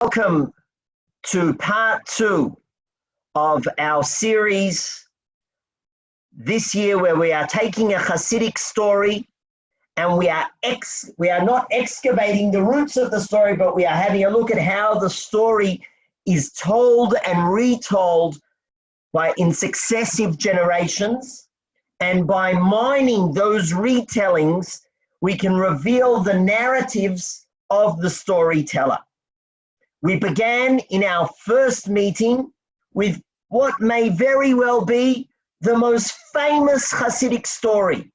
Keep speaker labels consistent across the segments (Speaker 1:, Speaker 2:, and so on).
Speaker 1: Welcome to part 2 of our series this year, where we are taking a Hasidic story and we are not excavating the roots of the story, but we are having a look at how the story is told and retold in successive generations. And by mining those retellings, we can reveal the narratives of the storyteller. We began in our first meeting with what may very well be the most famous Hasidic story.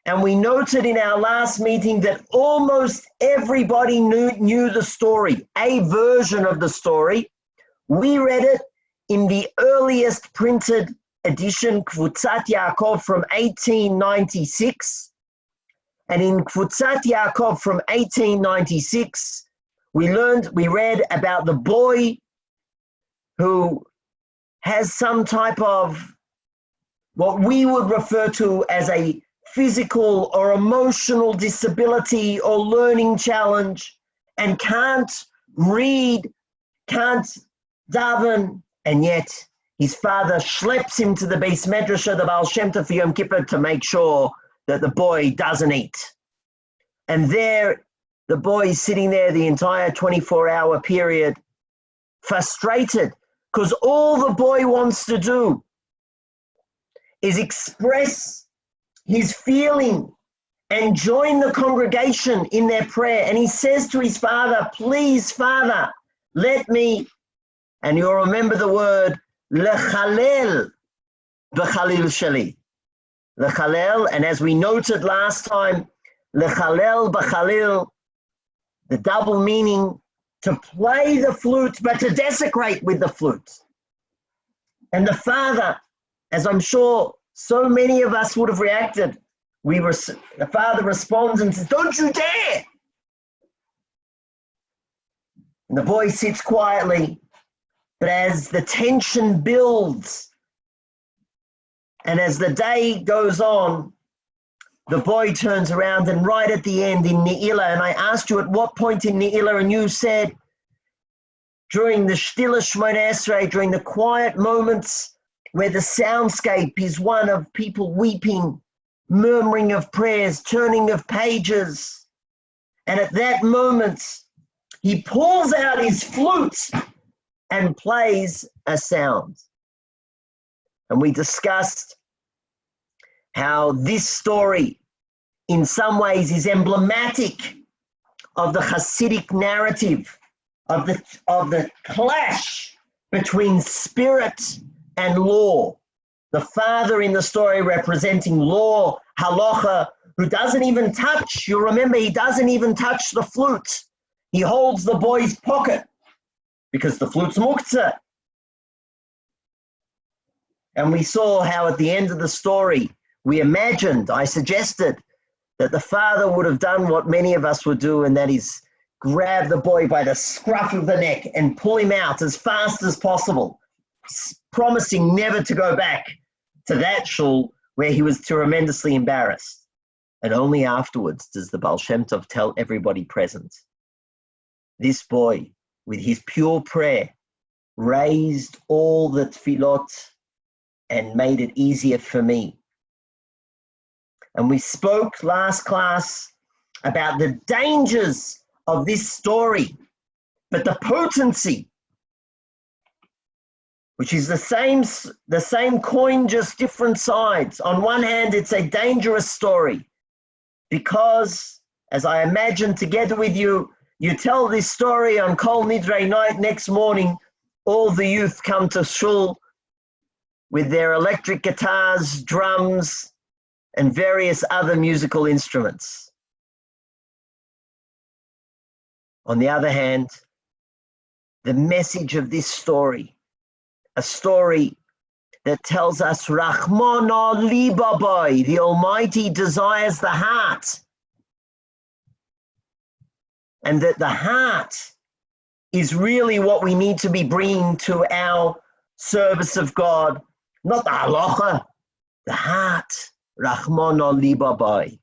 Speaker 1: And we noted in our last meeting that almost everybody knew the story, a version of the story. We read it in the earliest printed edition, Kvutzat Yaakov from 1896. And in Kvutzat Yaakov from 1896, we read about the boy who has some type of what we would refer to as a physical or emotional disability or learning challenge, and can't read, can't daven, and yet his father schleps him to the Beis Medrash of the Baal Shem Tov for Yom Kippur to make sure that the boy doesn't eat. And there, the boy is sitting there the entire 24-hour period, frustrated, because all the boy wants to do is express his feeling and join the congregation in their prayer. And he says to his father, "Please, Father, let me," and you'll remember the word, lechalel b'chalil shali. Lechalel, and as we noted last time, lechalel b'chalil, the double meaning, to play the flute, but to desecrate with the flute. And the father, as I'm sure so many of us would have reacted, the father responds and says, "Don't you dare!" And the boy sits quietly, but as the tension builds, and as the day goes on, the boy turns around, and right at the end in Ne'ilah, and I asked you at what point in Ne'ilah, and you said during the Shtila Shmoneh Esrei, during the quiet moments where the soundscape is one of people weeping, murmuring of prayers, turning of pages. And at that moment, he pulls out his flute and plays a sound. And we discussed how this story in some ways is emblematic of the Hasidic narrative, of the clash between spirit and law. The father in the story representing law, halacha, who doesn't even touch, you remember, he doesn't even touch the flute. He holds the boy's pocket because the flute's muktzah. And we saw how at the end of the story, we imagined, I suggested, that the father would have done what many of us would do, and that is grab the boy by the scruff of the neck and pull him out as fast as possible, promising never to go back to that shul where he was tremendously embarrassed. And only afterwards does the Baal Shem Tov tell everybody present, this boy, with his pure prayer, raised all the tefillot and made it easier for me. And we spoke last class about the dangers of this story, but the potency, which is the same coin, just different sides. On one hand, it's a dangerous story because, as I imagine together with you, you tell this story on Kol Nidrei night, next morning, all the youth come to shul with their electric guitars, drums, and various other musical instruments. On the other hand, the message of this story, a story that tells us Rachmana libabai, the Almighty desires the heart, and that the heart is really what we need to be bringing to our service of God, not the halacha, the heart, Rachmana libabai.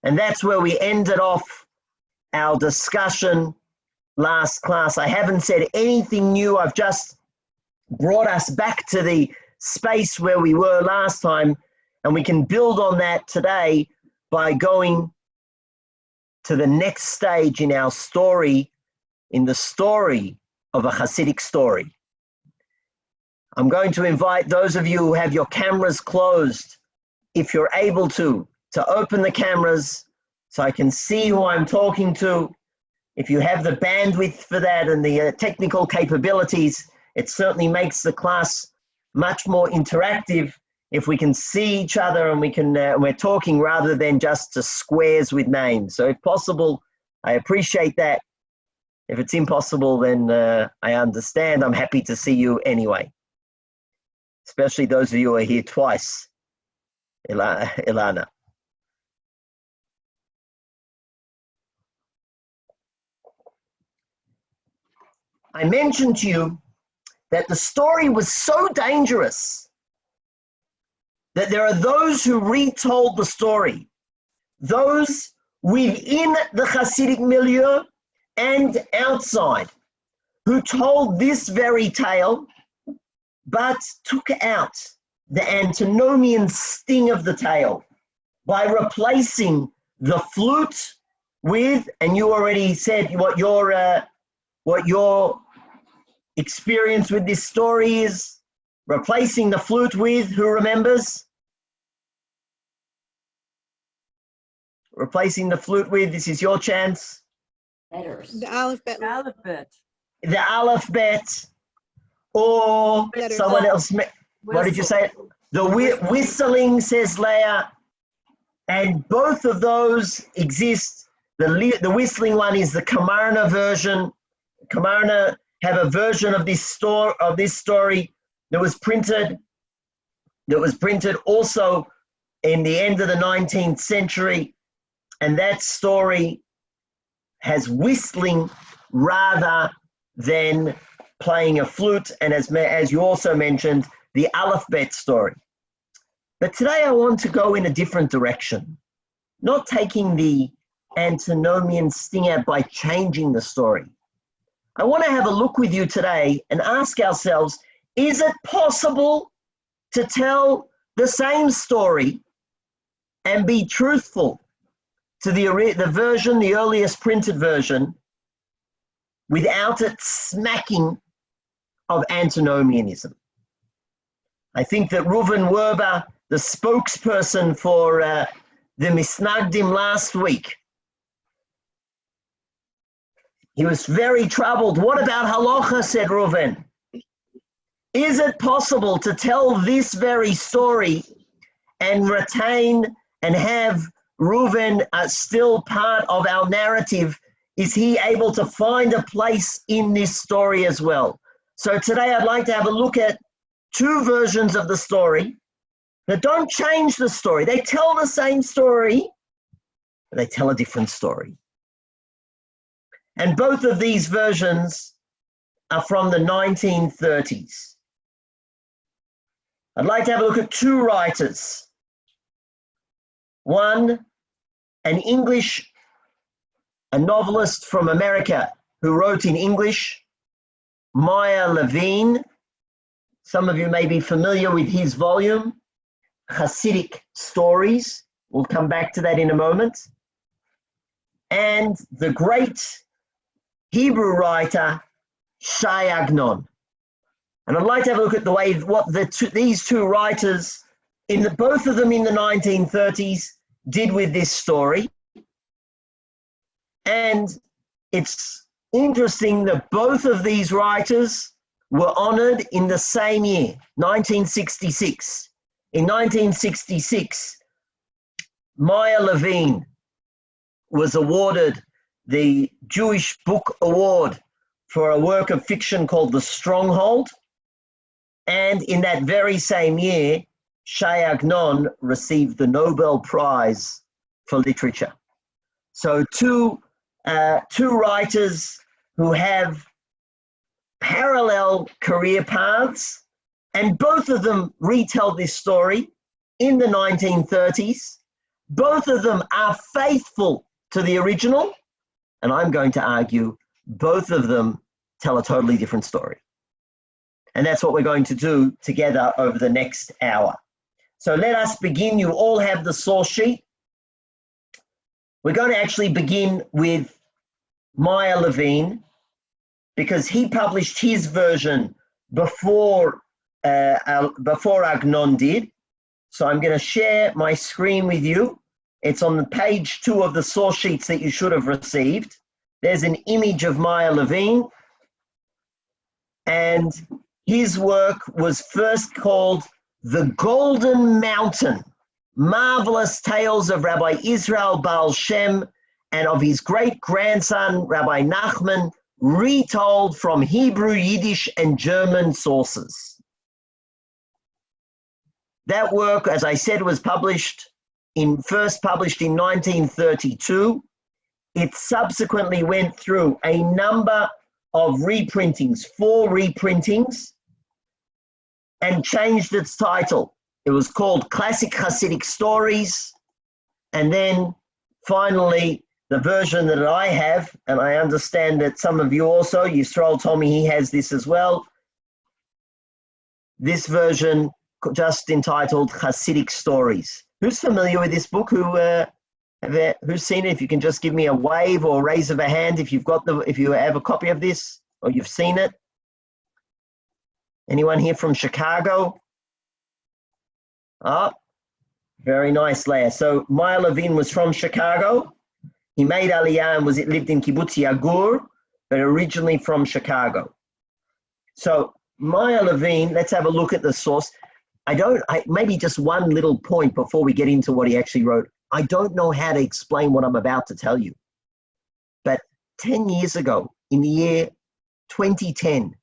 Speaker 1: And that's where we ended off our discussion last class. I haven't said anything new. I've just brought us back to the space where we were last time, and we can build on that today by going to the next stage in our story, in the story of a Hasidic story. I'm going to invite those of you who have your cameras closed, if you're able to open the cameras so I can see who I'm talking to. If you have the bandwidth for that and the technical capabilities, it certainly makes the class much more interactive if we can see each other and we're talking rather than just to squares with names. So if possible, I appreciate that. If it's impossible, then I understand. I'm happy to see you anyway, especially those of you who are here twice, Ilana. I mentioned to you that the story was so dangerous that there are those who retold the story, those within the Hasidic milieu and outside, who told this very tale, but took out the antinomian sting of the tale by replacing the flute with, and you already said what your experience with this story is, replacing the flute with, who remembers? Replacing the flute with, this is your chance.
Speaker 2: Letters.
Speaker 3: The alphabet.
Speaker 4: The alphabet.
Speaker 1: The alphabet, or
Speaker 3: Letters.
Speaker 1: someone else, what did you say? The whistling, says Leah, and both of those exist. The whistling one is the Kamarna version. Kamarna have a version of this story that was printed also in the end of the 19th century, and that story has whistling rather than playing a flute, and as you also mentioned, the alphabet story. But today I want to go in a different direction, not taking the antinomian sting out by changing the story. I want to have a look with you today and ask ourselves, is it possible to tell the same story and be truthful to the version, the earliest printed version, without it smacking of antinomianism? I think that Reuven Werber, the spokesperson for the Misnagdim last week, he was very troubled. What about halacha, said Reuven? Is it possible to tell this very story and retain and have Reuven still part of our narrative? Is he able to find a place in this story as well? So today I'd like to have a look at two versions of the story that don't change the story. They tell the same story, but they tell a different story. And both of these versions are from the 1930s. I'd like to have a look at two writers. One, a novelist from America who wrote in English, Meyer Levine. Some of you may be familiar with his volume, Hasidic Stories. We'll come back to that in a moment. And the great Hebrew writer, Shai Agnon. And I'd like to have a look at the way these two writers, both of them in the 1930s, did with this story. And it's interesting that both of these writers were honored in the same year, 1966. In 1966, Meyer Levine was awarded the Jewish Book Award for a work of fiction called The Stronghold. And in that very same year, Shai Agnon received the Nobel Prize for Literature. So two writers who have parallel career paths, and both of them retell this story in the 1930s. Both of them are faithful to the original, and I'm going to argue both of them tell a totally different story. And that's what we're going to do together over the next hour. So let us begin. You all have the source sheet. We're going to actually begin with Meyer Levine, because he published his version before Agnon did. So I'm going to share my screen with you. It's on page 2 of the source sheets that you should have received. There's an image of Meyer Levine, and his work was first called The Golden Mountain, Marvelous Tales of Rabbi Israel Baal Shem and of his great-grandson, Rabbi Nachman, retold from Hebrew, Yiddish, and German sources. That work, as I said, was first published in 1932. It subsequently went through a number of reprintings, 4 reprintings, and changed its title. It was called Classic Hasidic Stories, and then finally the version that I have, and I understand that some of you also, Yisrael told me he has this as well, this version just entitled Hasidic Stories. Who's familiar with this book? Who's seen it? If you can just give me a wave or raise of a hand if if you have a copy of this or you've seen it. Anyone here from Chicago? Oh, very nice, Leah. So Meyer Levine was from Chicago. He made Aliyah and lived in Kibbutz Yagur, but originally from Chicago. So Meyer Levine, let's have a look at the source. Maybe just one little point before we get into what he actually wrote. I don't know how to explain what I'm about to tell you. But 10 years ago, in the year 2010,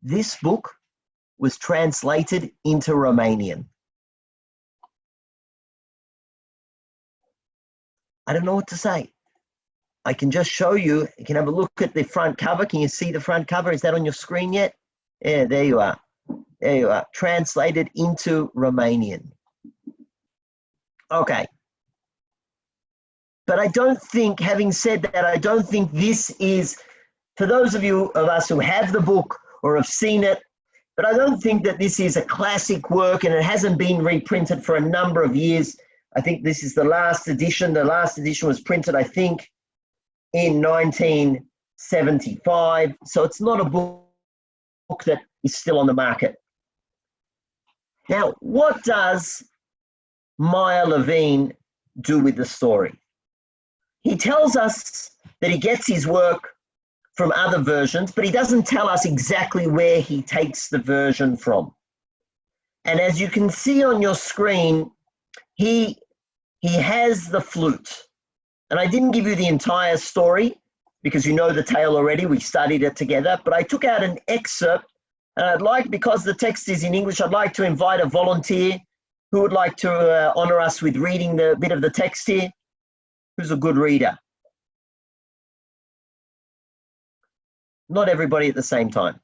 Speaker 1: this book was translated into Romanian. I don't know what to say. I can just show you. You can have a look at the front cover. Can you see the front cover? Is that on your screen yet? Yeah, there you are. There you are. Translated into Romanian. Okay. But I don't think, having said that, I don't think this is, for those of us who have the book or have seen it, but I don't think that this is a classic work, and it hasn't been reprinted for a number of years. I think this is the last edition. The last edition was printed, I think, in 1975. So it's not a book that is still on the market. Now, what does Meyer Levine do with the story? He tells us that he gets his work from other versions, but he doesn't tell us exactly where he takes the version from. And as you can see on your screen, he has the flute. And I didn't give you the entire story because you know the tale already. We studied it together, but I took out an excerpt, and I'd like, because the text is in English, I'd like to invite a volunteer who would like to honor us with reading the bit of the text here. Who's a good reader? Not everybody at the same time.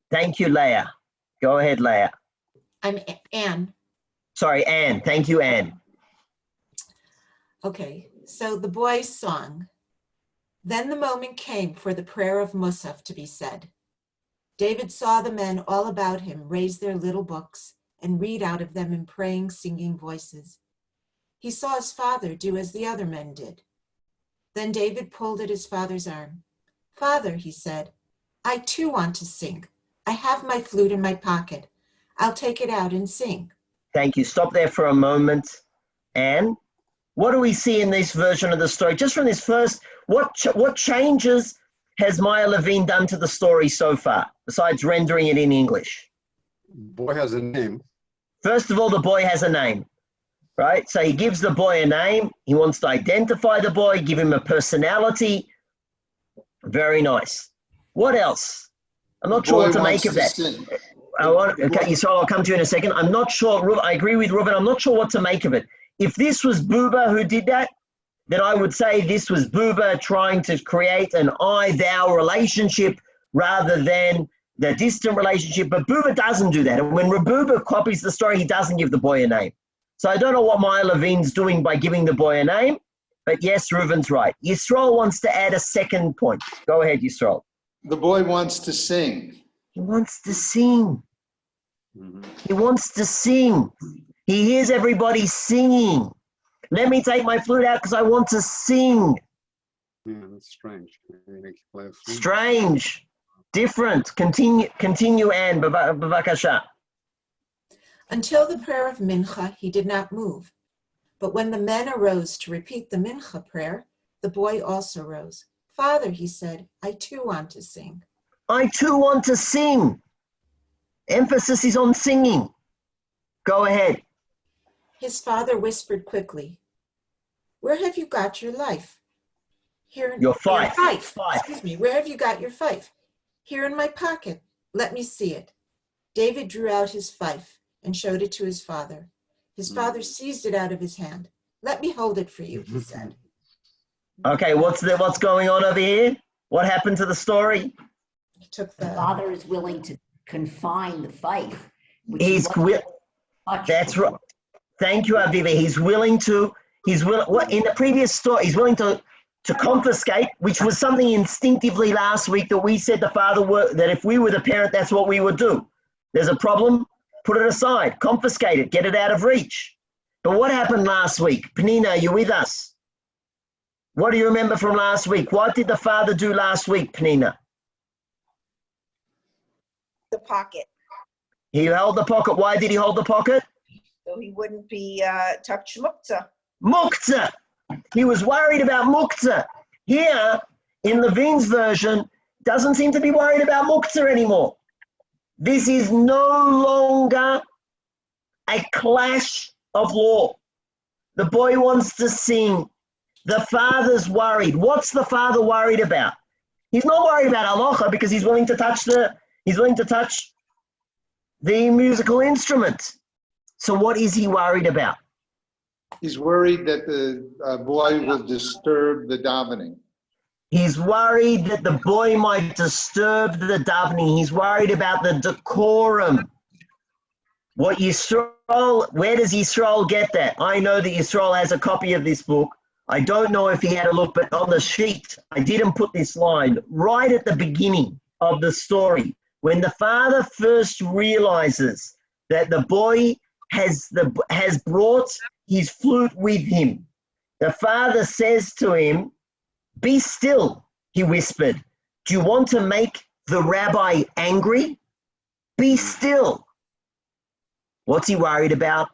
Speaker 1: Thank you, Leah. Go ahead, Leah.
Speaker 2: I'm Anne.
Speaker 1: Sorry, Anne. Thank you, Anne.
Speaker 2: Okay, so the boys' song. Then the moment came for the prayer of Musaf to be said. David saw the men all about him raise their little books and read out of them in praying, singing voices. He saw his father do as the other men did. Then David pulled at his father's arm. "Father," he said, "I too want to sing. I have my flute in my pocket. I'll take it out and sing."
Speaker 1: Thank you. Stop there for a moment. Anne, what do we see in this version of the story? Just from this first, what changes has Meyer Levine done to the story so far, besides rendering it in English?
Speaker 3: Boy has a name.
Speaker 1: First of all, the boy has a name, right? So he gives the boy a name. He wants to identify the boy, give him a personality. Very nice. What else? I'm not sure what to make of that. Okay, so I'll come to you in a second. I'm not sure. I agree with Reuben. I'm not sure what to make of it. If this was Buba who did that, then I would say this was Buba trying to create an I-thou relationship rather than the distant relationship, but Buba doesn't do that. And when Rebuba copies the story, he doesn't give the boy a name. So I don't know what Maya Levine's doing by giving the boy a name, but yes, Reuven's right. Yisrael wants to add a second point. Go ahead, Yisrael.
Speaker 3: The boy wants to sing.
Speaker 1: He wants to sing.
Speaker 3: Mhm.
Speaker 1: He wants to sing. He hears everybody singing. Let me take my flute out because I want to sing.
Speaker 3: Yeah, that's strange. Maybe they can play a flute.
Speaker 1: Strange. Different. Continue, Anne. Bavakasha.
Speaker 2: Until the prayer of Mincha, he did not move. But when the men arose to repeat the Mincha prayer, the boy also rose. Father, he said, I too want to sing.
Speaker 1: I too want to sing. Emphasis is on singing. Go ahead.
Speaker 2: His father whispered quickly, where have you got your life? Here,
Speaker 1: Your fife.
Speaker 2: Fife. Excuse me. Where have you got your fife? Here in my pocket. Let me see it. David drew out his fife and showed it to his father. His father seized it out of his hand. Let me hold it for you, he said.
Speaker 1: Okay, what's going on over here? What happened to the story?
Speaker 2: He took
Speaker 4: The father is willing to confine the fife.
Speaker 1: That's right. Thank you, Aviva. He's willing in the previous story, he's willing to confiscate, which was something instinctively last week that we said that if we were the parent, that's what we would do. There's a problem, put it aside, confiscate it, get it out of reach. But what happened last week? Penina, are you with us? What do you remember from last week? What did the father do last week, Penina?
Speaker 5: The pocket,
Speaker 1: He held the pocket. Why did he hold the pocket?
Speaker 5: so he wouldn't be touch muktzah.
Speaker 1: Muktzah. He was worried about muktzah. Here, in Levine's version, doesn't seem to be worried about muktzah anymore. This is no longer a clash of law. The boy wants to sing. The father's worried. What's the father worried about? He's not worried about halacha because he's willing to touch the musical instrument. So what is he worried about?
Speaker 3: He's worried that the boy will disturb the davening.
Speaker 1: He's worried that the boy might disturb the davening. He's worried about the decorum. Where does Yisrael get that? I know that Yisrael has a copy of this book. I don't know if he had a look, but on the sheet, I didn't put this line right at the beginning of the story. When the father first realizes that the boy has brought his flute with him, the father says to him, "Be still," he whispered. "Do you want to make the rabbi angry? Be still." What's he worried about?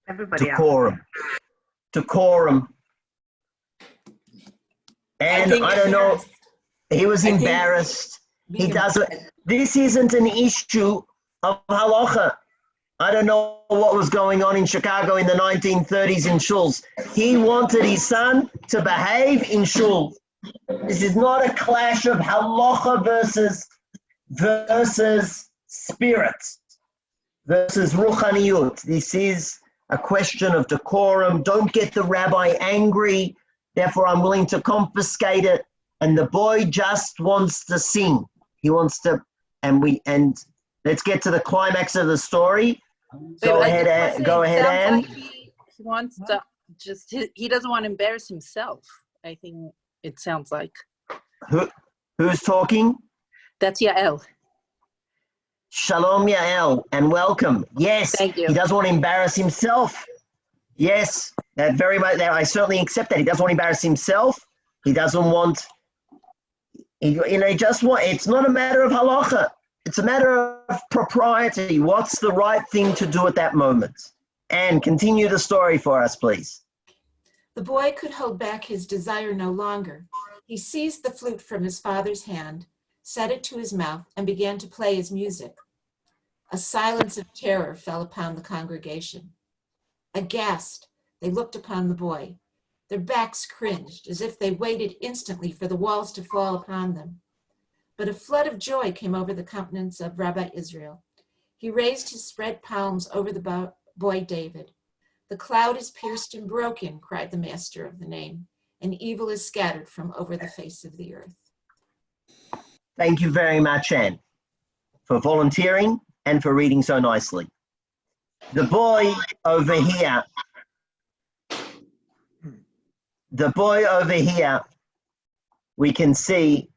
Speaker 5: Everybody
Speaker 1: Decorum. Decorum. And I don't know, he was embarrassed. He doesn't, this isn't an issue of halacha. I don't know what was going on in Chicago in the 1930s in shuls. He wanted his son to behave in shul. This is not a clash of halacha versus spirit, versus ruchaniyut. This is a question of decorum. Don't get the rabbi angry. Therefore, I'm willing to confiscate it. And the boy just wants to sing. He wants to, and let's get to the climax of the story. Go ahead, Anne.
Speaker 6: Like he wants to he doesn't want to embarrass himself. I think it sounds like.
Speaker 1: Who's talking?
Speaker 6: That's Yael.
Speaker 1: Shalom, Yael, and welcome. Yes,
Speaker 6: Thank you.
Speaker 1: He doesn't want to embarrass himself. Yes, that very much. I certainly accept that. He doesn't want to embarrass himself. He doesn't want. It's not a matter of halacha. It's a matter of propriety. What's the right thing to do at that moment? And continue the story for us, please.
Speaker 2: The boy could hold back his desire no longer. He seized the flute from his father's hand, set it to his mouth, and began to play his music. A silence of terror fell upon the congregation. Aghast, they looked upon the boy. Their backs cringed, as if they waited instantly for the walls to fall upon them. But a flood of joy came over the countenance of Rabbi Israel. He raised his spread palms over the boy David. "The cloud is pierced and broken," cried the master of the name, "and evil is scattered from over the face of the earth."
Speaker 1: Thank you very much, Anne. for volunteering and for reading so nicely. The boy over here, we can see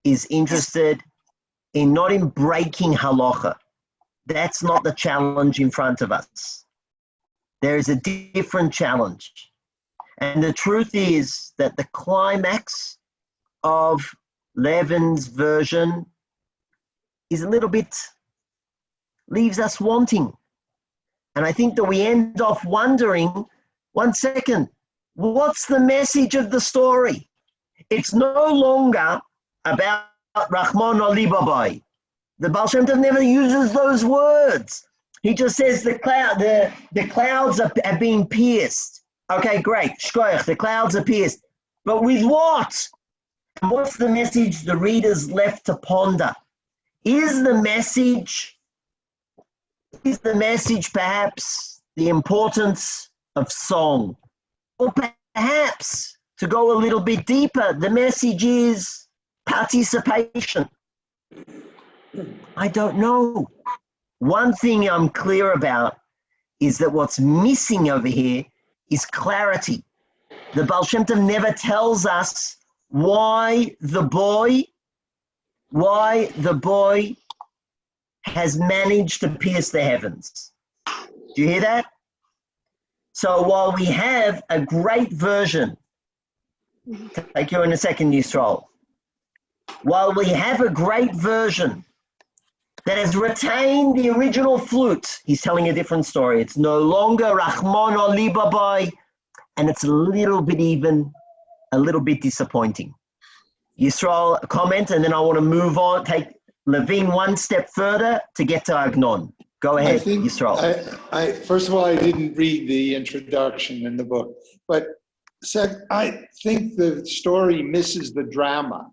Speaker 1: is interested in not in breaking halacha. That's not the challenge in front of us. There is a different challenge. And the truth is that the climax of Levin's version is a little bit, leaves us wanting. And I think that we end off wondering, 1 second, what's the message of the story? It's no longer about Rahman Ali Babai. The Baal Shem Tov never uses those words. He just says the clouds have been pierced. Okay, great. Shkoyach, the clouds are pierced. But with what? And what's the message the reader's left to ponder? Is the message perhaps the importance of song? Or perhaps, to go a little bit deeper, the message is participation. I don't know. One thing I'm clear about is that what's missing over here is clarity. The Baal Shem Tov never tells us why the boy has managed to pierce the heavens. Do you hear that? So while we have a great version, take you in a second, Yisrael. While we have a great version that has retained the original flute, he's telling a different story. It's no longer Rahman Ali Babai, and it's a little bit disappointing. Yisrael, a comment, and then I want to move on, take Levine one step further to get to Agnon. Go ahead, Yisrael.
Speaker 3: First of all, I didn't read the introduction in the book, but I think the story misses the drama.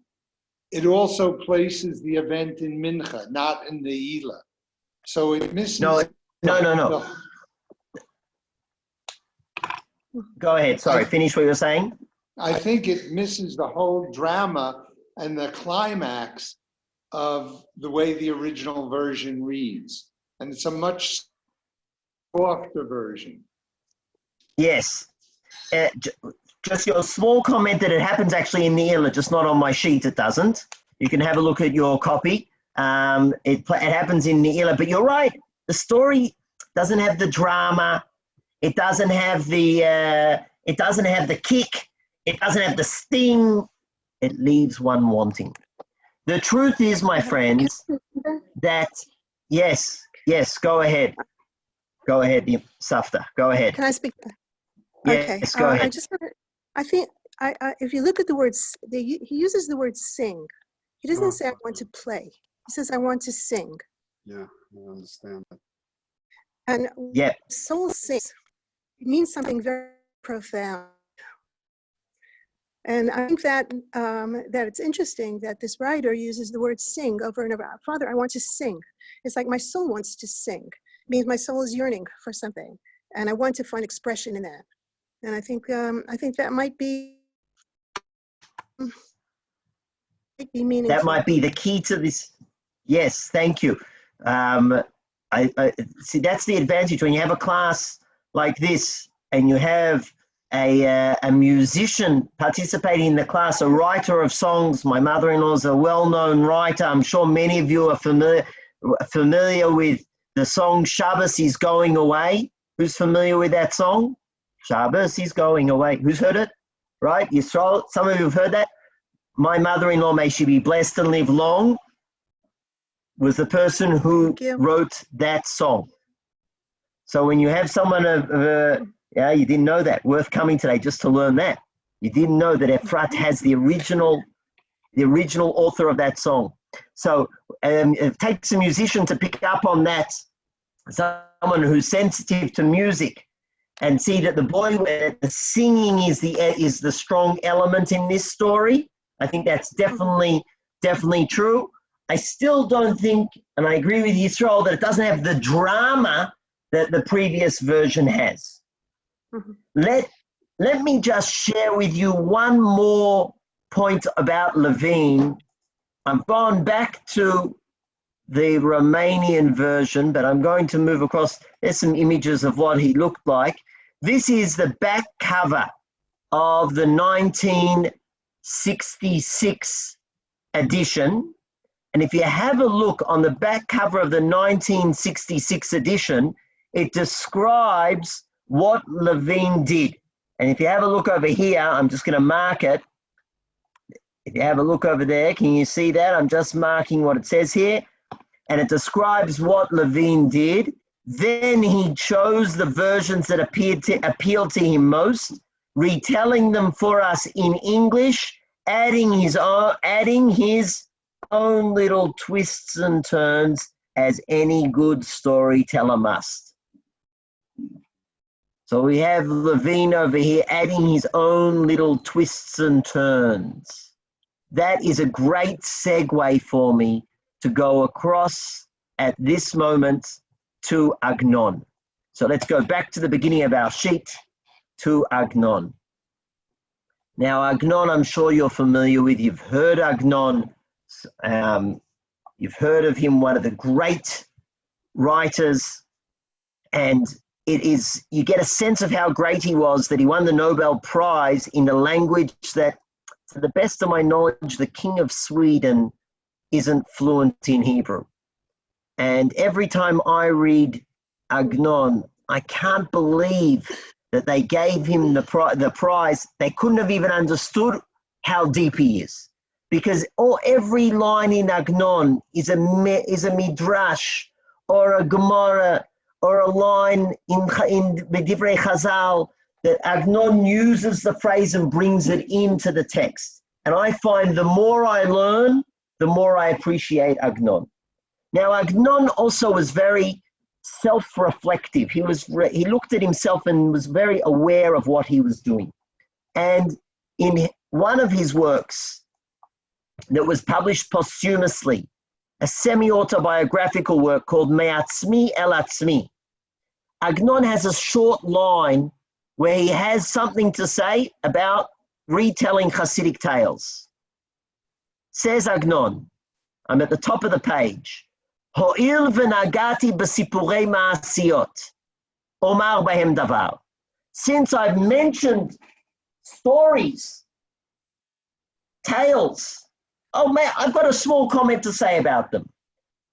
Speaker 3: It also places the event in Mincha, not in the Ela. So it misses... No.
Speaker 1: Go ahead, sorry, finish what you're saying.
Speaker 3: I think it misses the whole drama and the climax of the way the original version reads. And it's a much softer version. Yes.
Speaker 1: Just your small comment that it happens actually in the Ela, just not on my sheet, it doesn't. You can have a look at your copy. It happens in the Ela, but you're right. The story doesn't have the drama. It doesn't have the kick. It doesn't have the sting. It leaves one wanting. The truth is, my friends, that yes, go ahead. Go ahead, Safta. Go ahead.
Speaker 7: Can I speak?
Speaker 1: Yes, go ahead.
Speaker 7: If you look at the words, he uses the word sing. He doesn't say I want to play. He says I want to sing.
Speaker 8: Yeah, I understand that.
Speaker 7: And soul sings. It means something very profound. And I think that that it's interesting that this writer uses the word sing over and over. Father, I want to sing. It's like my soul wants to sing. It means my soul is yearning for something, and I want to find expression in that. And I think that might be meaningful.
Speaker 1: That might be the key to this. Yes, thank you. I see that's the advantage when you have a class like this and you have a musician participating in the class, a writer of songs. My mother-in-law is a well-known writer. I'm sure many of you are familiar with the song Shabbos is Going Away. Who's familiar with that song? Shabbos is going away. Who's heard it? Right? Yisrael, some of you have heard that. My mother-in-law, may she be blessed and live long, was the person who wrote that song. So when you have someone you didn't know that. Worth coming today just to learn that. You didn't know that Efrat has the original author of that song. So it takes a musician to pick up on that, someone who's sensitive to music, and see that the singing is the strong element in this story. I think that's definitely true. I still don't think, and I agree with Yisrael, that it doesn't have the drama that the previous version has. Mm-hmm. Let me just share with you one more point about Levine. I've gone back to the Romanian version, but I'm going to move across. There's some images of what he looked like. This is the back cover of the 1966 edition. And if you have a look on the back cover of the 1966 edition, it describes what Levine did. And if you have a look over here, I'm just going to mark it. If you have a look over there, can you see that? I'm just marking what it says here. And it describes what Levine did. Then he chose the versions that appealed to him most, retelling them for us in English, adding his own little twists and turns, as any good storyteller must. So we have Levine over here adding his own little twists and turns. That is a great segue for me to go across at this moment to Agnon. So let's go back to the beginning of our sheet, to Agnon. Now, Agnon, I'm sure you're familiar with. You've heard Agnon. You've heard of him, one of the great writers. And it is, you get a sense of how great he was that he won the Nobel Prize in a language that, to the best of my knowledge, the King of Sweden isn't fluent in Hebrew. And every time I read Agnon, I can't believe that they gave him the prize. They couldn't have even understood how deep he is, because every line in Agnon is a midrash or a Gemara or a line in B'divrei Chazal that Agnon uses the phrase and brings it into the text. And I find the more I learn, the more I appreciate Agnon. Now, Agnon also was very self-reflective. He looked at himself and was very aware of what he was doing. And in one of his works that was published posthumously, a semi-autobiographical work called Me'atzmi El Atzmi, Agnon has a short line where he has something to say about retelling Hasidic tales. Says Agnon, I'm at the top of the page, Ho'il v'nagati b'sipurei ma'asiyot, omar bahem davar. Since I've mentioned stories, tales, oh man, I've got a small comment to say about them.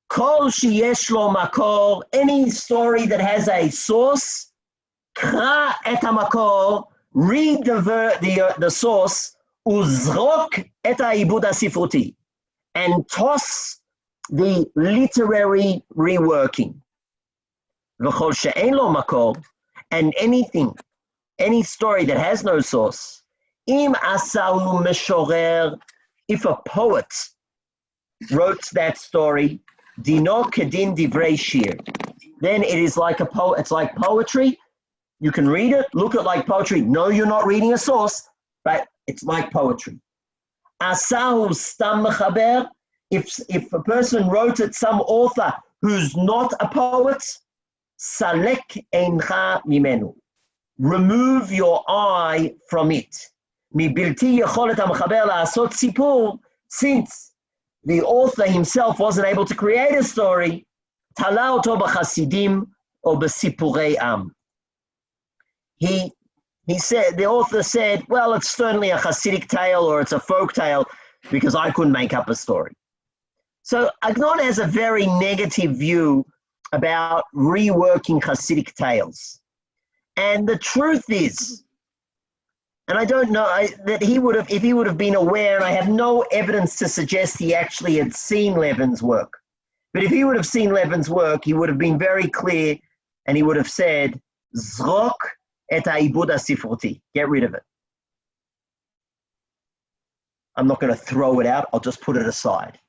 Speaker 1: Kol sheyesh lo makor, any story that has a source, kra et hamakor, read the source, uzrok et ha'ibud ha'sifruti, and toss the literary reworking. V'chol she'ein lo makor, and any story that has no source, im asahu meshorer, if a poet wrote that story, dino kedin divrei shir, then it is like it's like poetry. You can read it, look at it like poetry. No, you're not reading a source, but it's like poetry. Asahu stam mechaber, if a person wrote it, some author who's not a poet, salek eincha mimenu, remove your eye from it. Mibilti yecholet hamechaber la'asot sipur, since the author himself wasn't able to create a story, tala oto b'chasidim or b'sipurei am. He said, the author said, well, it's certainly a Hasidic tale or it's a folk tale because I couldn't make up a story. So Agnon has a very negative view about reworking Hasidic tales. And the truth is, and I don't know that if he would have been aware, and I have no evidence to suggest he actually had seen Levin's work, but if he would have seen Levin's work, he would have been very clear and he would have said, Zrok et ha'ibud ha'sifruti, get rid of it. I'm not going to throw it out, I'll just put it aside.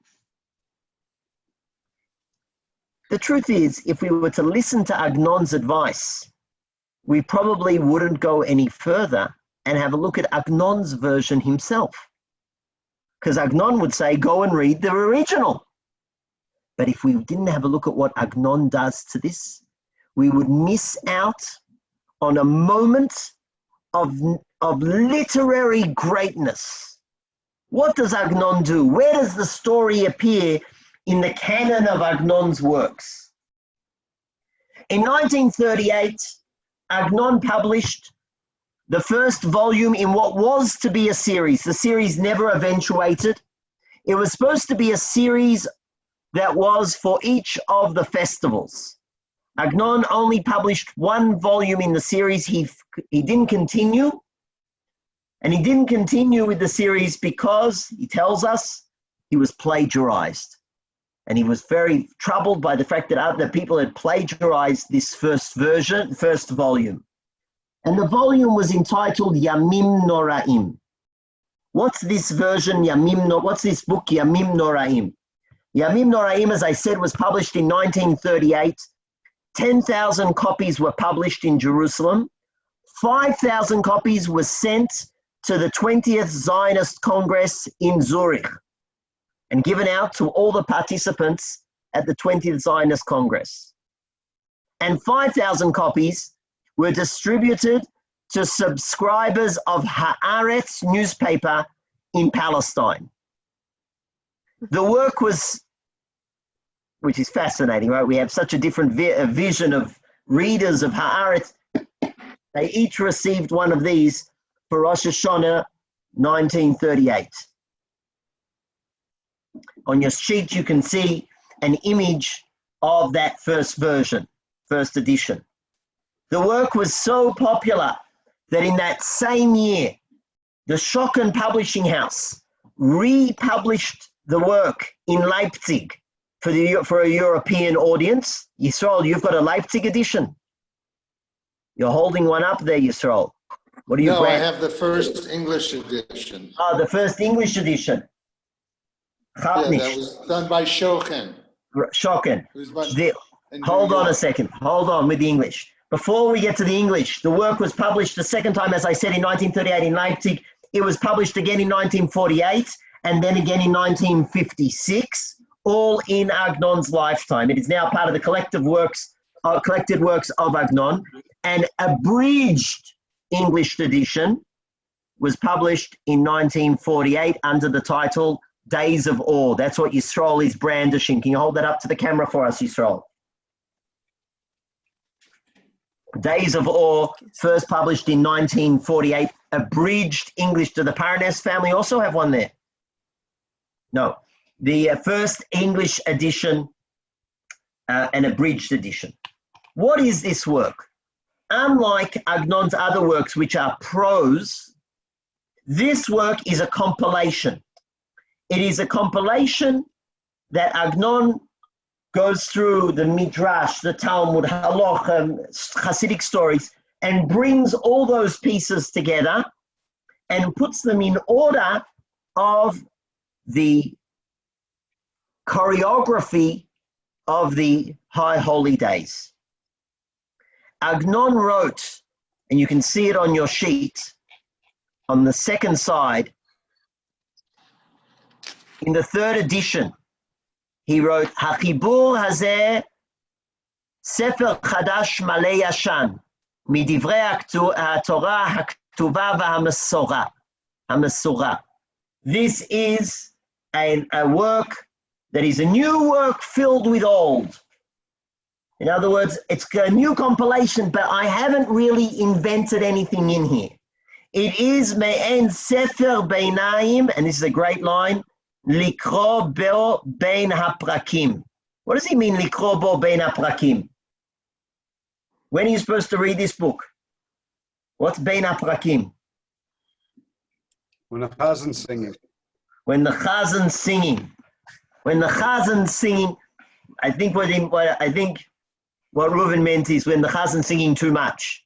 Speaker 1: The truth is, if we were to listen to Agnon's advice, we probably wouldn't go any further and have a look at Agnon's version himself. Because Agnon would say, go and read the original. But if we didn't have a look at what Agnon does to this, we would miss out on a moment of literary greatness. What does Agnon do? Where does the story appear in the canon of Agnon's works. In 1938, Agnon published the first volume in what was to be a series. The series never eventuated. It was supposed to be a series that was for each of the festivals. Agnon only published one volume in the series. He didn't continue. And he didn't continue with the series because, he tells us, he was plagiarized. And he was very troubled by the fact that other people had plagiarized this first volume. And the volume was entitled Yamim Noraim. What's this version, what's this book, Yamim Noraim? Yamim Noraim, as I said, was published in 1938. 10,000 copies were published in Jerusalem. 5,000 copies were sent to the 20th Zionist Congress in Zurich and given out to all the participants at the 20th Zionist Congress. And 5,000 copies were distributed to subscribers of Haaretz newspaper in Palestine. The work was, which is fascinating, right? We have such a different vision of readers of Haaretz. They each received one of these for Rosh Hashanah 1938. On your sheet, you can see an image of that first version, first edition. The work was so popular that in that same year, the Schocken Publishing House republished the work in Leipzig for a European audience. Yisrael, you've got a Leipzig edition. You're holding one up there, Yisrael. What do you
Speaker 3: No, I
Speaker 1: grant?
Speaker 3: have the first English edition.
Speaker 1: Oh, the first English edition.
Speaker 3: Yeah, that was done by Schocken.
Speaker 1: Schocken.
Speaker 3: It was by- in
Speaker 1: Hold
Speaker 3: New
Speaker 1: on a
Speaker 3: York.
Speaker 1: second. Hold on with the English. Before we get to the English, the work was published the second time, as I said, in 1938 in Leipzig. It was published again in 1948 and then again in 1956, all in Agnon's lifetime. It is now part of the collected works of Agnon. An abridged English edition was published in 1948 under the title Days of Awe. That's what Yisrael is brandishing. Can you hold that up to the camera for us, Yisrael? Days of Awe, first published in 1948, abridged English. Do the Paraness family also have one there? No. The first English edition, an abridged edition. What is this work? Unlike Agnon's other works, which are prose, this work is a compilation. It is a compilation that Agnon goes through the Midrash, the Talmud, Halach, Hasidic stories, and brings all those pieces together and puts them in order of the choreography of the High Holy Days. Agnon wrote, and you can see it on your sheet, on the second side, in the third edition, he wrote, Hachibur hazeh sefer chadash malei yashan, midivrei haTorah haktuva v'hamasora. This is a work that is a new work filled with old. In other words, it's a new compilation, but I haven't really invented anything in here. It is me'en sefer beinayim, and this is a great line, likro bo bein haprakim. What does he mean, likro bo bein haprakim? When are you supposed to read this book? What's bein haprakim?
Speaker 8: When the Chazan's singing.
Speaker 1: When the Chazan's singing. When the Chazan's singing, I think what Reuven meant is when the Chazan's singing too much.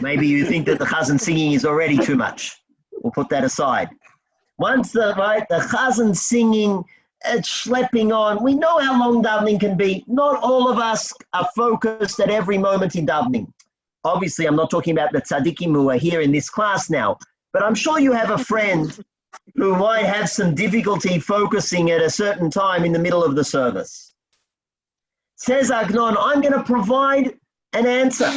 Speaker 1: Maybe you think that the Chazan singing is already too much. We'll put that aside. Once the Chazan singing, schlepping on, we know how long davening can be. Not all of us are focused at every moment in davening. Obviously, I'm not talking about the tzaddikim who are here in this class now, but I'm sure you have a friend who might have some difficulty focusing at a certain time in the middle of the service. Says Agnon, I'm going to provide an answer.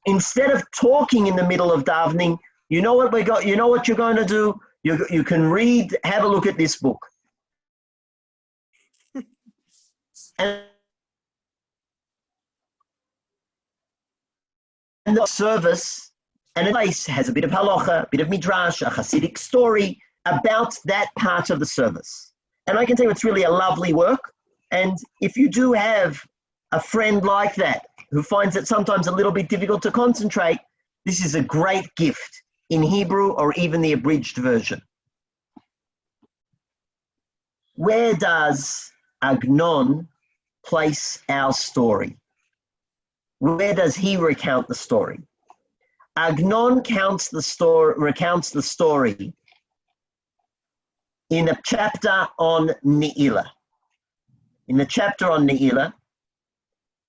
Speaker 1: Instead of talking in the middle of davening, you know what we got? You know what you're going to do? You can read, have a look at this book. And the service and a place has a bit of halacha, a bit of midrash, a Hasidic story about that part of the service. And I can tell you it's really a lovely work. And if you do have a friend like that who finds it sometimes a little bit difficult to concentrate, this is a great gift in Hebrew or even the abridged version. Where does Agnon place our story? Where does he recount the story? Agnon recounts the story in a chapter on Ne'ilah. In the chapter on Ne'ilah,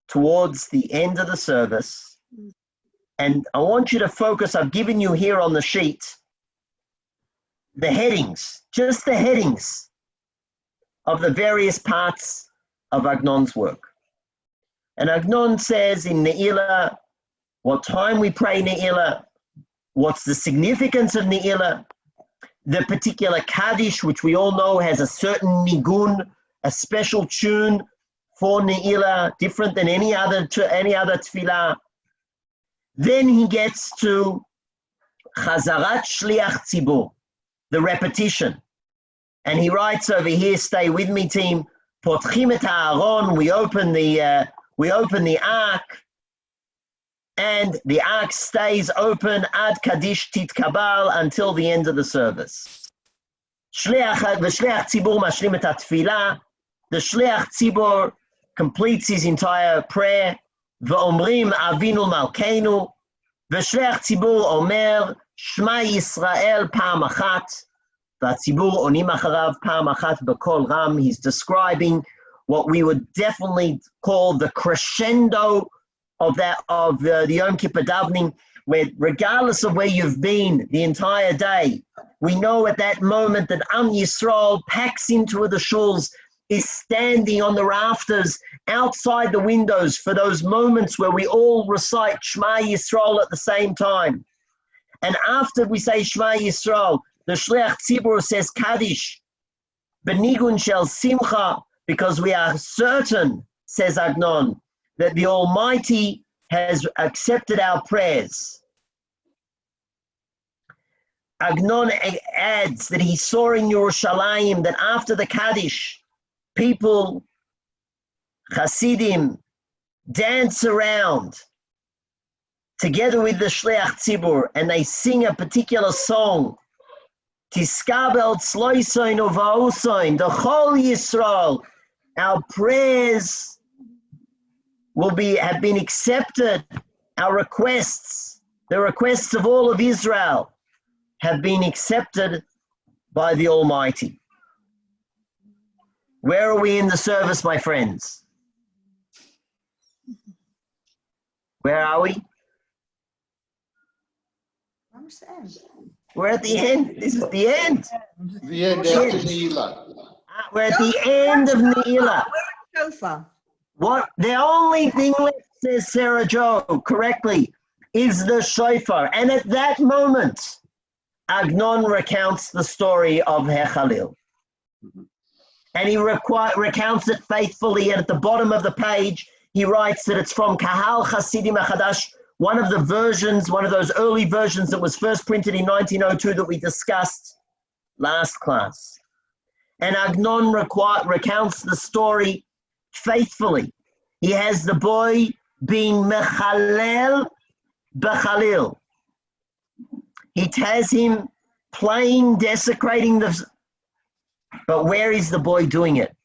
Speaker 1: towards the end of the service, and I want you to focus, I've given you here on the sheet, the headings, just the headings of the various parts of Agnon's work. And Agnon says in Ne'ilah, what time we pray Ne'ilah, what's the significance of Ne'ilah, the particular Kaddish, which we all know has a certain nigun, a special tune for Ne'ilah, different than any other tefillah. Then he gets to Chazarat Shliach Tzibur, the repetition. And he writes over here, stay with me team, Potchim et ha'aron, we open the ark, and the ark stays open ad Kaddish Titkabal until the end of the service. V'shliach tzibur mashlim et ha'tfilah. The shliach tzibur completes his entire prayer. V'omrim avinu malkeinu. V'shliach tzibur omer Shema Yisrael pa'am achat. V'tzibur onim acharav pa'am achat b'kol ram. He's describing what we would definitely call the crescendo of the Yom Kippur davening, where regardless of where you've been the entire day, we know at that moment that Am Yisrael packs into the shuls, is standing on the rafters outside the windows for those moments where we all recite Shema Yisrael at the same time. And after we say Shema Yisrael, the Shliach Tzibur says Kaddish, Benigun Shel Simcha, because we are certain, says Agnon, that the Almighty has accepted our prayers. Agnon adds that he saw in Yerushalayim that after the Kaddish, people, Hasidim, dance around together with the Shliach Tzibur, and they sing a particular song. Tiskabel tzloisoin uvaosoin, the whole Yisrael, our prayers have been accepted. Our requests, the requests of all of Israel, have been accepted by the Almighty. Where are we in the service, my friends? Where are we? We're at the end. This is the end.
Speaker 3: The end after Ne'ilah.
Speaker 1: We're at the end of Ne'ilah.
Speaker 4: Shofar.
Speaker 1: What the only thing left, says Sarah Jo correctly, is the shofar. And at that moment, Agnon recounts the story of Hechalil. And he recounts it faithfully. And at the bottom of the page, he writes that it's from Kahal Hasidim HaChadash, one of the versions, one of those early versions that was first printed in 1902 that we discussed last class. And Agnon recounts the story faithfully. He has the boy being mechalel b'chalil. He has him playing, desecrating but where is the boy doing it?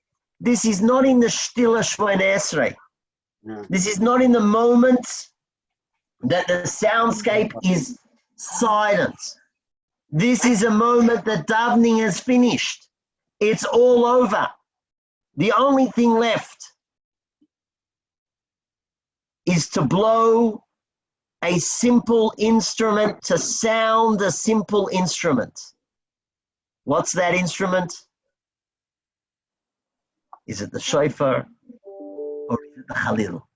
Speaker 1: This is not in the Shtila Shmoneh Esrei. This is not in the moment that the soundscape is silent. This is a moment that davening has finished. It's all over. The only thing left is to blow a simple instrument, to sound a simple instrument. What's that instrument? Is it the shofar or is it the Halil?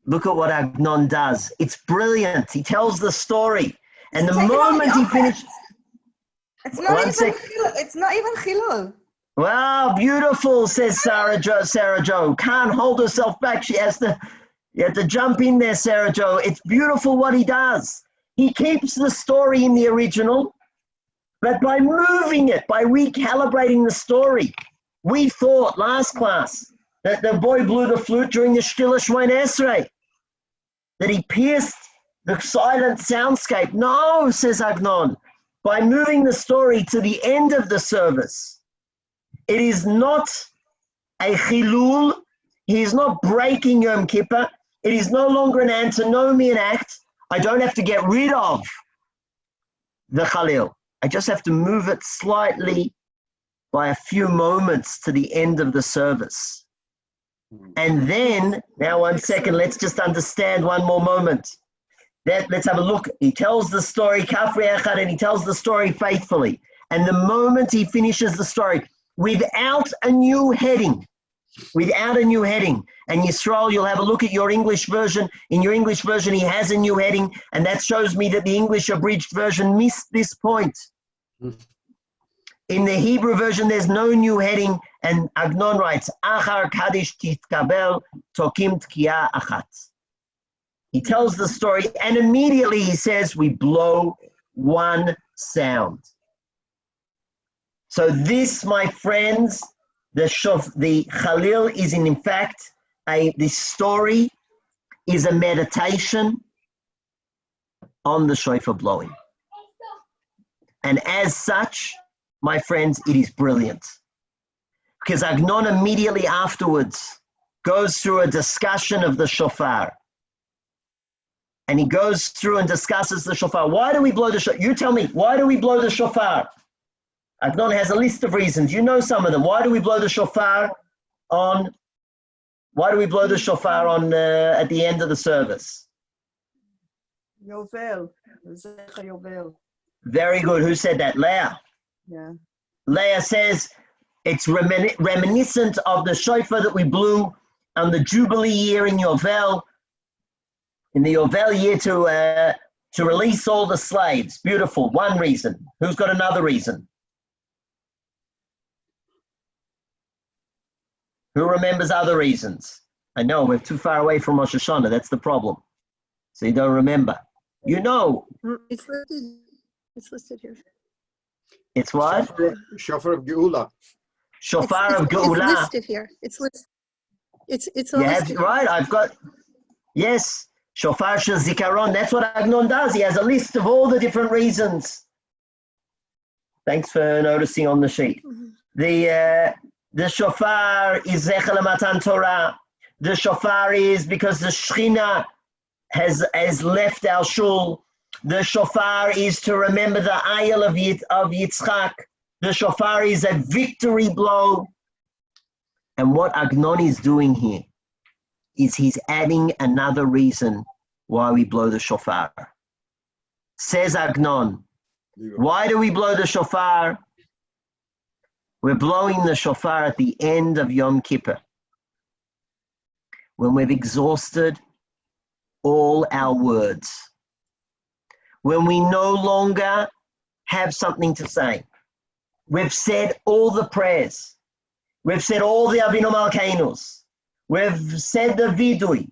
Speaker 1: Look at what Agnon does. It's brilliant. He tells the story. And the moment he finished...
Speaker 9: It's not even Chilul.
Speaker 1: Wow, beautiful, says Sarah Jo. Sarah Jo can't hold herself back. You have to jump in there, Sarah Jo. It's beautiful what he does. He keeps the story in the original, but by moving it, by recalibrating the story, we thought last class that the boy blew the flute during the Stille Shmoyne Esrei, that he pierced the silent soundscape. No, says Agnon, by moving the story to the end of the service, it is not a chilul. He is not breaking Yom Kippur. It is no longer an antinomian act. I don't have to get rid of the Chalil. I just have to move it slightly by a few moments to the end of the service. And then, now 1 second, let's just understand one more moment. Let's have a look. He tells the story, Kafri Echad, and he tells the story faithfully. And the moment he finishes the story, without a new heading, and Yisrael, you'll have a look at your English version. In your English version, he has a new heading, and that shows me that the English abridged version missed this point. In the Hebrew version, there's no new heading, and Agnon writes, Achar Kaddish Titkabel Tokim Tkiya Achat. He tells the story, and immediately he says, we blow one sound. So this, my friends, the Chalil is in fact, this story is a meditation on the shofar blowing. And as such, my friends, it is brilliant. Because Agnon immediately afterwards goes through a discussion of the shofar. And he goes through and discusses the shofar. Why do we blow the shofar? You tell me, why do we blow the shofar? Agnon has a list of reasons. You know some of them. Why do we blow the shofar at the end of the service?
Speaker 9: Yovel. Zecher Yovel.
Speaker 1: Very good. Who said that? Leah.
Speaker 9: Yeah.
Speaker 1: Leah says it's reminiscent of the shofar that we blew on the Jubilee year in Yovel, in the Yovel year to release all the slaves. Beautiful. One reason. Who's got another reason? Who remembers other reasons? I know, we're too far away from Rosh Hashanah. That's the problem. So you don't remember. You know.
Speaker 7: It's listed. It's listed here.
Speaker 1: It's what?
Speaker 8: Shofar of Geula.
Speaker 1: Shofar of Geula.
Speaker 7: It's listed here. It's listed. It's
Speaker 1: You have,
Speaker 7: listed.
Speaker 1: right, I've got, yes, Shofar Shel Zikaron. That's what Agnon does. He has a list of all the different reasons. Thanks for noticing on the sheet.
Speaker 7: Mm-hmm.
Speaker 1: The shofar is Zecher Matan Torah. The shofar is because the Shechina has left our shul. The shofar is to remember the ayel of Yitzchak. The shofar is a victory blow. And what Agnon is doing here is he's adding another reason why we blow the shofar. Says Agnon, why do we blow the shofar? We're blowing the shofar at the end of Yom Kippur, when we've exhausted all our words, when we no longer have something to say. We've said all the prayers. We've said all the Avinu Malkeinus. We've said the Vidui.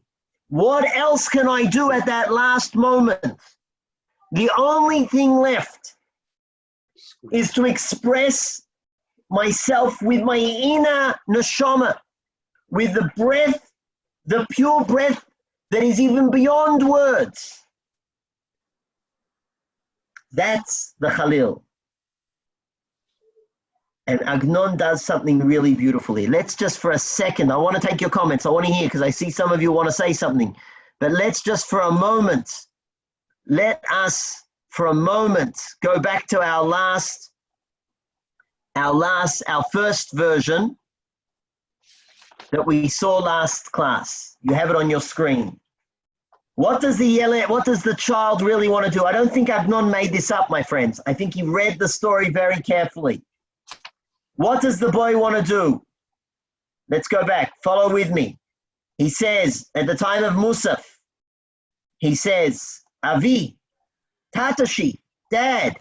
Speaker 1: What else can I do at that last moment? The only thing left is to express myself with my inner neshama, with the breath, the pure breath that is even beyond words. That's the Chalil. And Agnon does something really beautifully. Let's just for a second, I want to take your comments. I want to hear, because I see some of you want to say something. But let's just for a moment, let us for a moment go back to our first version that we saw last class. You have it on your screen. What does the child really want to do? I don't think Agnon made this up, my friends. I think he read the story very carefully. What does the boy want to do? Let's go back. Follow with me. He says, at the time of Musaf, he says, Avi, Tatashi, Dad,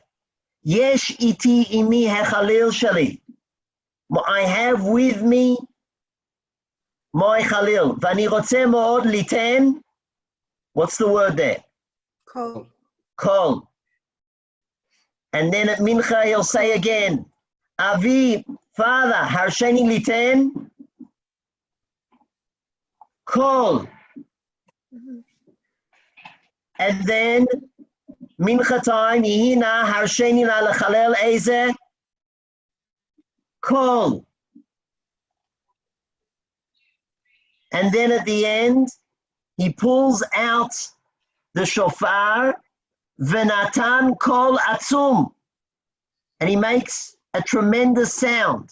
Speaker 1: Yesh iti imi hechalil shali. I have with me my Khalil. ואני רוצה מאוד ליתן, what's the word there?
Speaker 7: Kol.
Speaker 1: Kol. And then at Mincha he'll say again, Avi, Father, harsheni liten, Kol. And then Mincha time, Yihina, harsheni la lechalel eze, Kol. And then at the end, he pulls out the shofar, Venatan kol atzum, and he makes a tremendous sound.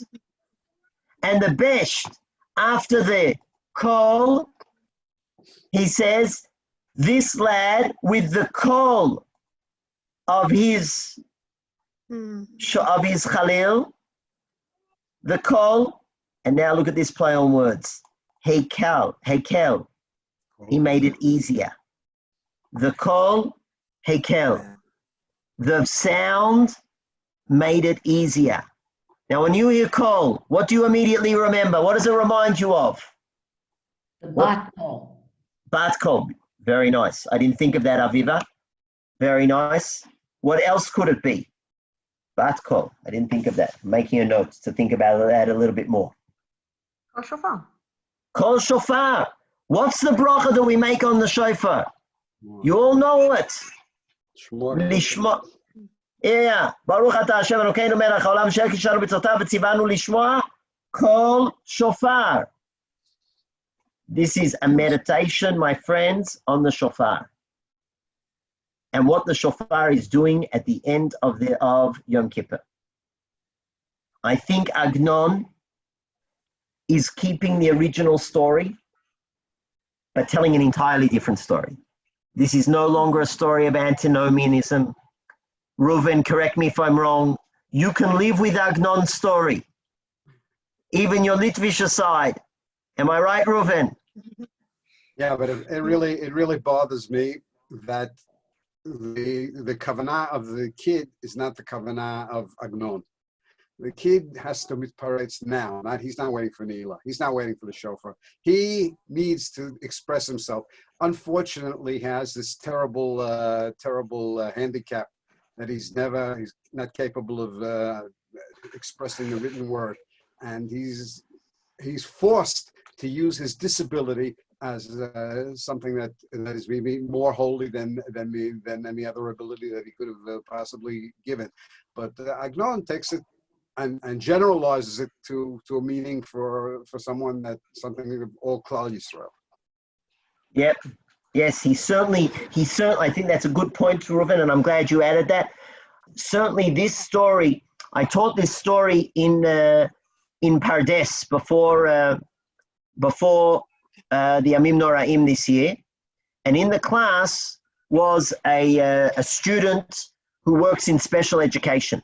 Speaker 1: And the best, after the kol, he says, this lad with the kol of his Khalil, the kol, and now look at this play on words. Hekel, he made it easier. The kol, hekel. The sound made it easier. Now, when you hear kol, what do you immediately remember? What does it remind you of?
Speaker 4: The bat kol.
Speaker 1: Bat kol. Very nice. I didn't think of that, Aviva. Very nice. What else could it be? Bat kol. I didn't think of that. I'm making a note to think about that a little bit more.
Speaker 9: Kol shofar.
Speaker 1: Kol shofar. What's the bracha that we make on the shofar? You all know it. Lishma. Yeah. Baruch atah Hashem Elokeinu melech haolam asher kishanu b'tzvotav v'tzivanu lishma kol shofar. This is a meditation, my friends, on the shofar. And what the shofar is doing at the end of Yom Kippur. I think Agnon is keeping the original story, but telling an entirely different story. This is no longer a story of antinomianism. Reuven, correct me if I'm wrong. You can live with Agnon's story, even your Litvish aside. Am I right, Reuven?
Speaker 8: Yeah, but it really bothers me that the kavanah of the kid is not the kavanah of Agnon. The kid has to mitparetz now. He's not waiting for Neila. He's not waiting for the shofar. He needs to express himself. Unfortunately, he has this terrible handicap that he's not capable of expressing the written word, and he's forced to use his disability as something that is maybe more holy than any other ability that he could have possibly given. But Agnon takes it and generalizes it to a meaning for someone that something of all Klal Yisrael.
Speaker 1: Yep. Yes, he certainly, I think that's a good point, Reuven, and I'm glad you added that. Certainly this story, I taught this story in Pardes before the Amim Noraim this year. And in the class was a student who works in special education.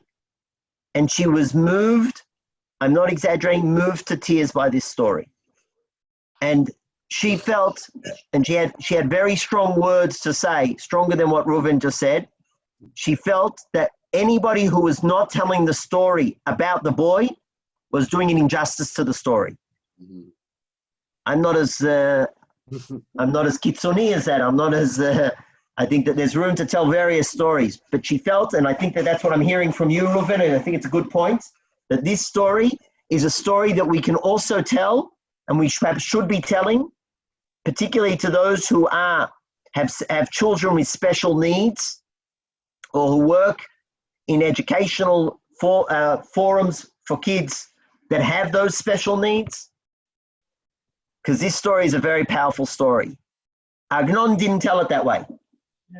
Speaker 1: And she was moved, I'm not exaggerating, moved to tears by this story. And she felt, and she had very strong words to say, stronger than what Reuven just said. She felt that anybody who was not telling the story about the boy was doing an injustice to the story. Mm-hmm. I'm not as kitzoni as that. I'm not as, I think that there's room to tell various stories, but she felt, and I think that that's what I'm hearing from you, Reuven, and I think it's a good point, that this story is a story that we can also tell, and we perhaps should be telling, particularly to those who have children with special needs, or who work in educational forums for kids that have those special needs. Because this story is a very powerful story. Agnon didn't tell it that way.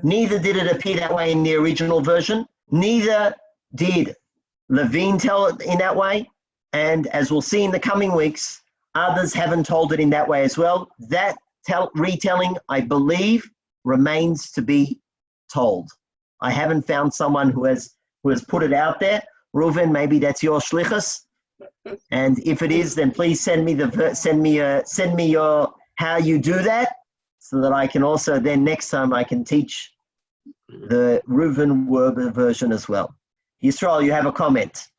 Speaker 1: Neither did it appear that way in the original version. Neither did Levine tell it in that way. And as we'll see in the coming weeks, others haven't told it in that way as well. That retelling, I believe, remains to be told. I haven't found someone who has put it out there. Reuven, maybe that's your shlichus. And if it is, then please send me your how you do that, so that I can also then next time I can teach the Reuven Werber version as well. Yisrael, you have a comment.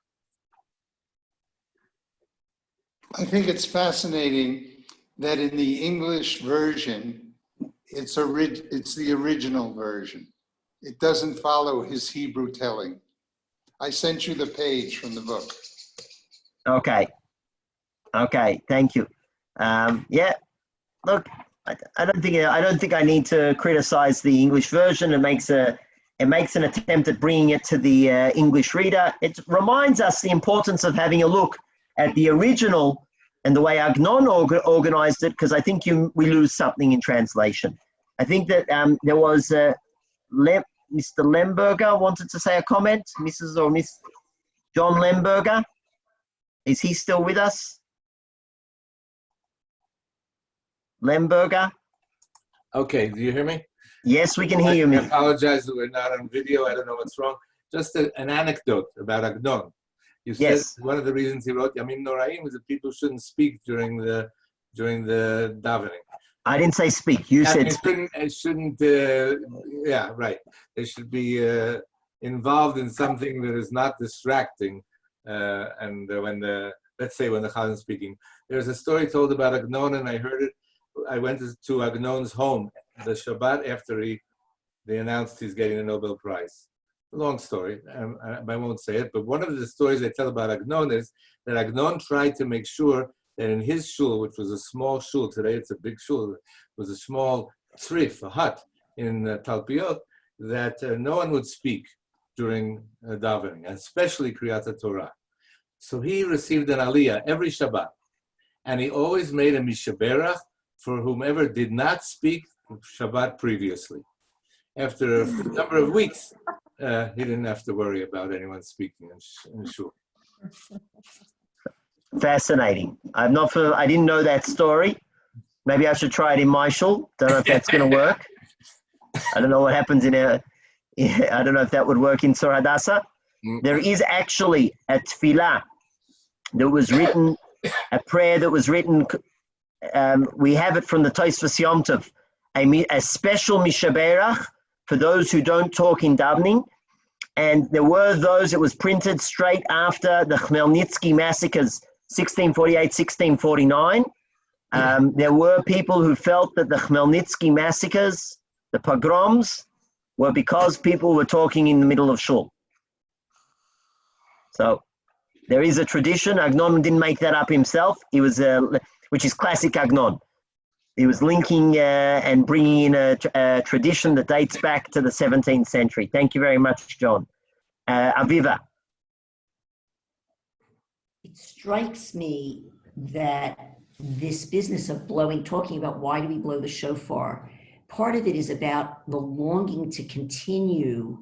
Speaker 3: I think it's fascinating that in the English version, it's the original version. It doesn't follow his Hebrew telling. I sent you the page from the book.
Speaker 1: Okay. Okay. Thank you. Yeah. Look, I don't think I need to criticize the English version. It makes an attempt at bringing it to the English reader. It reminds us the importance of having a look at the original and the way Agnon organized it, because I think we lose something in translation. I think that there was Mr. Lemberger wanted to say a comment. Mrs. or Miss John Lemberger, is he still with us? Lemberger?
Speaker 10: Okay, do you hear me?
Speaker 1: Yes, we can hear you.
Speaker 10: I apologize that we're not on video. I don't know what's wrong. Just an anecdote about Agnon. You said
Speaker 1: Yes.
Speaker 10: one of the reasons he wrote Yamim Noraim is that people shouldn't speak during the davening.
Speaker 1: I didn't say speak. You said speak.
Speaker 10: It shouldn't. Yeah, right. They should be involved in something that is not distracting. Let's say when the Chazan is speaking, there's a story told about Agnon, and I heard it. I went to Agnon's home the Shabbat after they announced he's getting a Nobel Prize. Long story, I won't say it, but one of the stories they tell about Agnon is that Agnon tried to make sure that in his shul, which was a small shul, today it's a big shul, it was a small tzrif, a hut in Talpiot, that no one would speak during davening, especially Kriyat Torah. So he received an aliyah every Shabbat, and he always made a mishaberach for whomever did not speak Shabbat previously. After a number of weeks, he didn't have to worry about anyone speaking in shul.
Speaker 1: Fascinating. I didn't know that story. Maybe I should try it in my shul. Don't know if that's going to work. I don't know what happens I don't know if that would work in Tzur Hadassah. There is actually a tefillah that was written, a prayer that was written. We have it from the Tosfos Yom Tov, a special mishaberach for those who don't talk in davening. And there were those, it was printed straight after the Khmelnytsky massacres, 1648, 1649. There were people who felt that the Khmelnytsky massacres, the pogroms, were because people were talking in the middle of shul. So there is a tradition. Agnon didn't make that up himself. He was, which is classic Agnon. He was linking and bringing in a tradition that dates back to the 17th century. Thank you very much, John. Aviva.
Speaker 4: It strikes me that this business of talking about why do we blow the shofar, part of it is about the longing to continue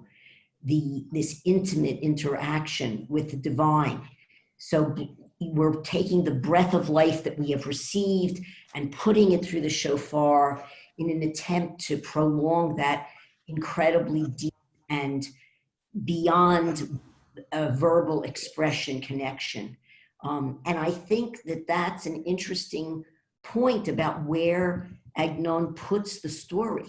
Speaker 4: this intimate interaction with the divine. So we're taking the breath of life that we have received and putting it through the shofar in an attempt to prolong that incredibly deep and beyond verbal expression connection. And I think that that's an interesting point about where Agnon puts the story.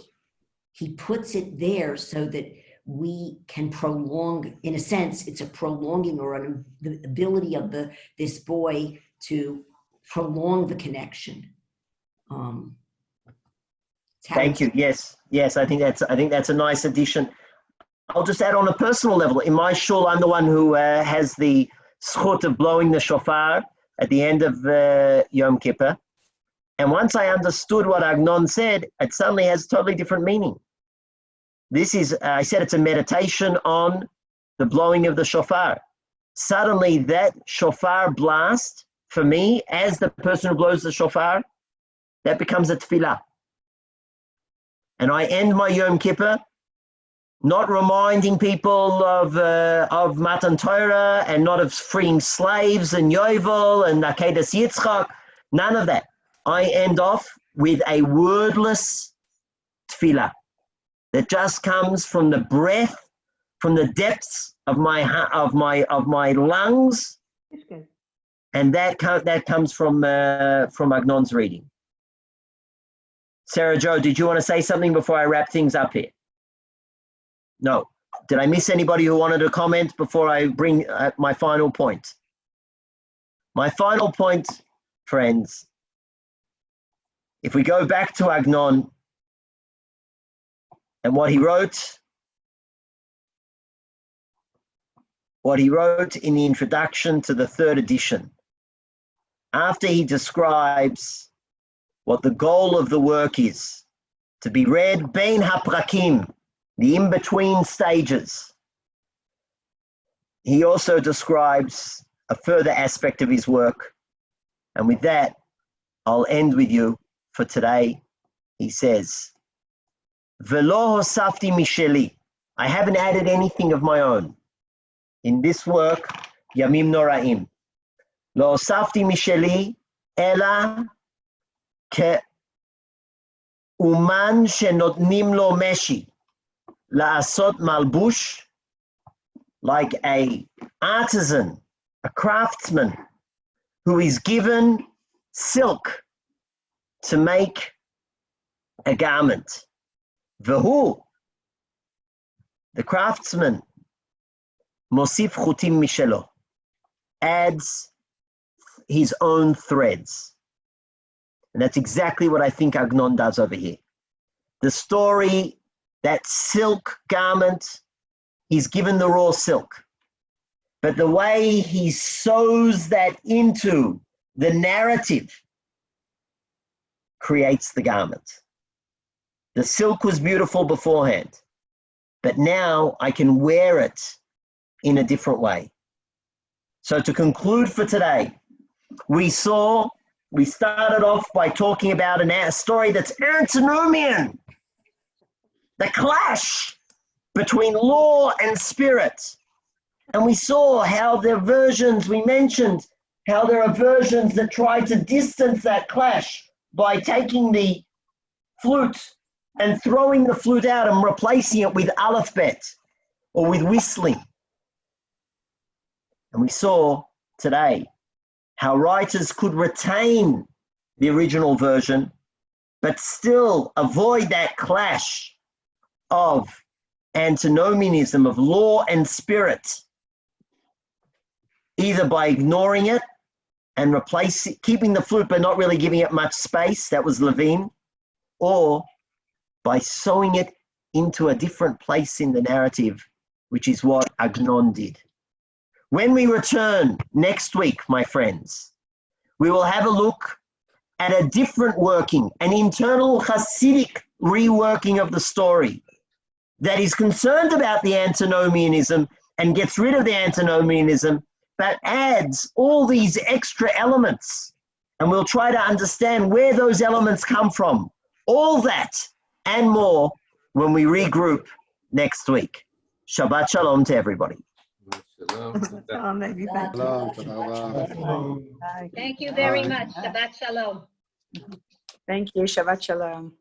Speaker 4: He puts it there so that we can prolong, in a sense, it's a prolonging or the ability of this boy to prolong the connection.
Speaker 1: Thank you. Yes, I think that's a nice addition. I'll just add on a personal level. In my shul, I'm the one who has the zchut of blowing the shofar at the end of Yom Kippur. And once I understood what Agnon said, it suddenly has totally different meaning. This is, I said it's a meditation on the blowing of the shofar. Suddenly that shofar blast, for me, as the person who blows the shofar, that becomes a tefillah. And I end my Yom Kippur not reminding people of Matan Torah and not of freeing slaves and Yovel and Akedas Yitzchak, none of that. I end off with a wordless tefillah that just comes from the breath, from the depths of my lungs, and that comes from Agnon's reading. Sarah Jo, did you want to say something before I wrap things up here? No. Did I miss anybody who wanted to comment before I bring my final point? My final point friends, if we go back to Agnon and what he wrote in the introduction to the third edition, after he describes what the goal of the work is, to be read bein haprakim, the in-between stages, he also describes a further aspect of his work. And with that, I'll end with you for today. He says, Velo hosafti misheli, I haven't added anything of my own. In this work, Yamim Noraim. Lo hosafti misheli, ela ke uman shenotnim lo meshi, la'asot malbush, like a artisan, a craftsman, who is given silk to make a garment. Vahu, the craftsman, mosif chutim mishelo, adds his own threads. And that's exactly what I think Agnon does over here. The story, that silk garment, he's given the raw silk. But the way he sews that into the narrative creates the garment. The silk was beautiful beforehand, but now I can wear it in a different way. So to conclude for today, we started off by talking about a story that's antinomian, the clash between law and spirit. And we saw how there are versions, we mentioned how there are versions that try to distance that clash by taking the flute and throwing the flute out and replacing it with alphabet or with whistling. And we saw today how writers could retain the original version, but still avoid that clash of antinomianism of law and spirit, either by ignoring it and keeping the flute but not really giving it much space, that was Levine, or by sewing it into a different place in the narrative, which is what Agnon did. When we return next week, my friends, we will have a look at a different working, an internal Hasidic reworking of the story that is concerned about the antinomianism and gets rid of the antinomianism, but adds all these extra elements. And we'll try to understand where those elements come from. All that and more when we regroup next week. Shabbat Shalom to everybody.
Speaker 10: Shalom.
Speaker 9: Shalom, everybody.
Speaker 8: Shalom, shalom.
Speaker 5: Bye.
Speaker 9: Thank you
Speaker 8: very
Speaker 9: much. Shabbat Shalom.
Speaker 5: Thank you. Shabbat Shalom.